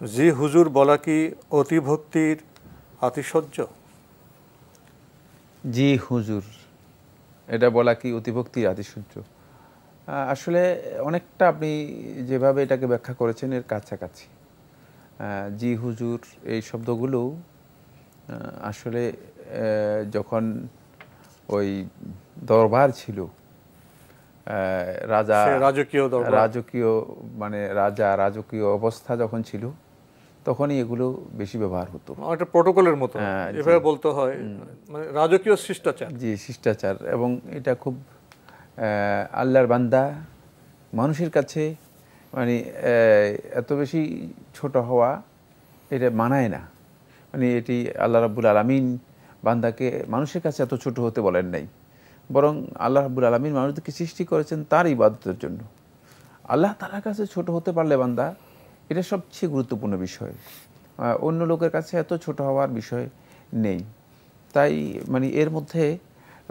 জি হুজুর বলা কি অতিভক্তির আতিশয্য? জি হুজুর এটা বলা কি অতিভক্তির আতিশয্য? আসলে অনেকটা আপনি যেভাবে এটাকে ব্যাখ্যা করেছেন এর কাছাকাছি। জি হুজুর এই শব্দগুলো আসলে যখন ওই দরবার ছিল, রাজা সে রাজকীয় দরবার, রাজকীয় মানে রাজা রাজকীয় অবস্থা যখন ছিল তখনই এগুলো বেশি ব্যবহার হতো। একটা প্রটোকলের মতো জি এভাবে বলতে হয়, মানে রাজকীয় শিষ্টাচার। জি শিষ্টাচার, এবং এটা খুব আল্লাহর বান্দা মানুষের কাছে মানে এত বেশি ছোট হওয়া এটা মানায় না। মানে এটি আল্লাহ রাব্বুল আলামিন বান্দাকে মানুষের কাছে এত ছোট হতে বলেন নাই, বরং আল্লাহ রাব্বুল আলামিন মানুষদেরকে সৃষ্টি করেছেন তার ইবাদতের জন্য। আল্লাহ তাআলার কাছে ছোট হতে পারলে বান্দা, এটা সবচেয়ে গুরুত্বপূর্ণ বিষয়। অন্য লোকের কাছে এত ছোট হওয়ার বিষয় নেই। তাই মানে এর মধ্যে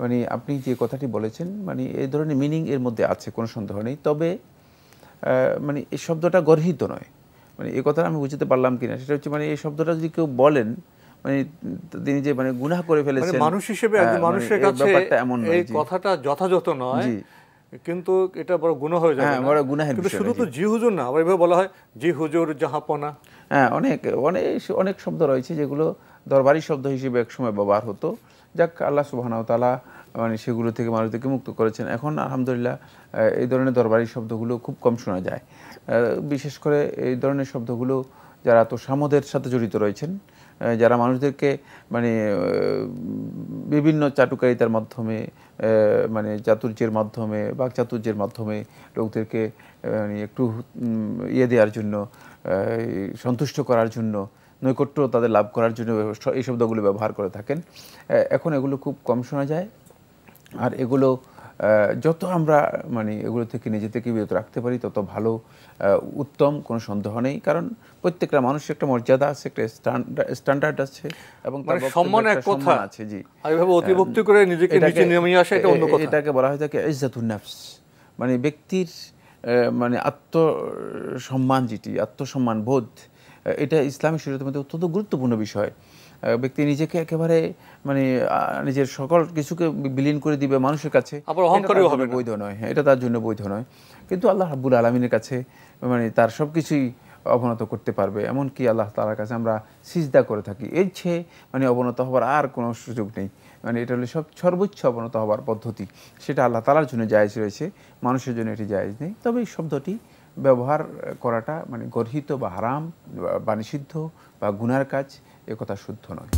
মানে আপনি যে কথাটি বলেছেন মানে এই ধরনের মিনিং এর মধ্যে আছে, কোনো সন্দেহ নেই। তবে মানে এই শব্দটা গর্হিত নয়। মানে এই কথাটা আমি বুঝতে পারলাম কিনা সেটা হচ্ছে, মানে এই শব্দটা যদি কেউ বলেন মানে তিনি যে মানে গুনাহ করে মানে ফেলেছেন, মানুষ হিসেবে একজন মানে মানুষের এই কাছে ব্যাপারটা এমন এই নয়। জি কথাটা যথাযথ নয়, জি কিন্তু এটা বড় গুনাহ হয়ে যাবে হ্যাঁ, না। বড় গুনাহের কিন্তু বিষয় শুধু নয়। তো জি জি হুজুর না, আবার এভাবে বলা হয় জি হুজুর জাহাপনা। হ্যাঁ, অনেক অনেক অনেক শব্দ রয়েছে যেগুলো দরবারি শব্দ হিসেবে একসময় ব্যবহার হতো। যাক, আল্লাহ সুবহানাহু ওয়া তাআলা মানে সেগুলো থেকে মানুষদেরকে মুক্ত করেছেন। এখন আলহামদুলিল্লাহ এই ধরনের দরবারি শব্দগুলো খুব কম শোনা যায়। বিশেষ করে এই ধরনের শব্দগুলো যারা তোষামোদের সাথে জড়িত রয়েছেন, যারা মানুষদেরকে মানে বিভিন্ন চাটুকারিতার মাধ্যমে মানে চাতুর্যের মাধ্যমে বাকচাতুর্যের মাধ্যমে লোকদেরকে মানে একটু ইয়ে দেওয়ার জন্য, সন্তুষ্ট করার জন্য, নৈকট্য তাদের লাভ করার জন্য এই শব্দগুলো ব্যবহার করে থাকেন। এখন এগুলো খুব কম শোনা যায়। আর এগুলো যত আমরা মানে এগুলো থেকে নিজে থেকে বিরত রাখতে পারি তত ভালো, উত্তম, কোনো সন্দেহ নেই। কারণ প্রত্যেকটা মানুষের একটা মর্যাদা আছে, একটা স্ট্যান্ডার্ড আছে, এবং তার সম্মান এক একটা কথা, সম্মান আছে। জি, আর এভাবে অতিভক্তি করে নিজেকে নিচে নামিয়ে আসা এটা অন্য কথা। এটাকে বলা হয় থাকে ইজ্জাতুন নাফস, মানে ব্যক্তির মানে আত্মসম্মান, যেটি আত্মসম্মান বোধ, এটা ইসলামী শরীয়তের মধ্যে অত্যন্ত গুরুত্বপূর্ণ বিষয়। ব্যক্তি নিজেকে একেবারে মানে নিজের সকল কিছুকে বিলীন করে দিবে মানুষের কাছে, আবার অহংকারীও হবে না। বৈধ নয়। হ্যাঁ, এটা তার জন্য বৈধ নয়। কিন্তু আল্লাহ রাব্বুল আলামিনের কাছে মানে তার সব কিছুই অবনত করতে পারবে, এমনকি আল্লাহ তাআলার কাছে আমরা সিজদা করে থাকি, এর চেয়ে মানে অবনত হবার আর কোনো সুযোগ নেই। মানে এটা হলো সর্বোচ্চ অবনত হবার পদ্ধতি, সেটা আল্লাহ তাআলার জন্য জায়েজ রয়েছে, মানুষের জন্য এটি জায়েজ নেই। তবে এই শব্দটি ব্যবহার করাটা মানে গর্হিত বা হারাম বা নিষিদ্ধ বা গুনার কাজ, এ কথা শুদ্ধ নয়।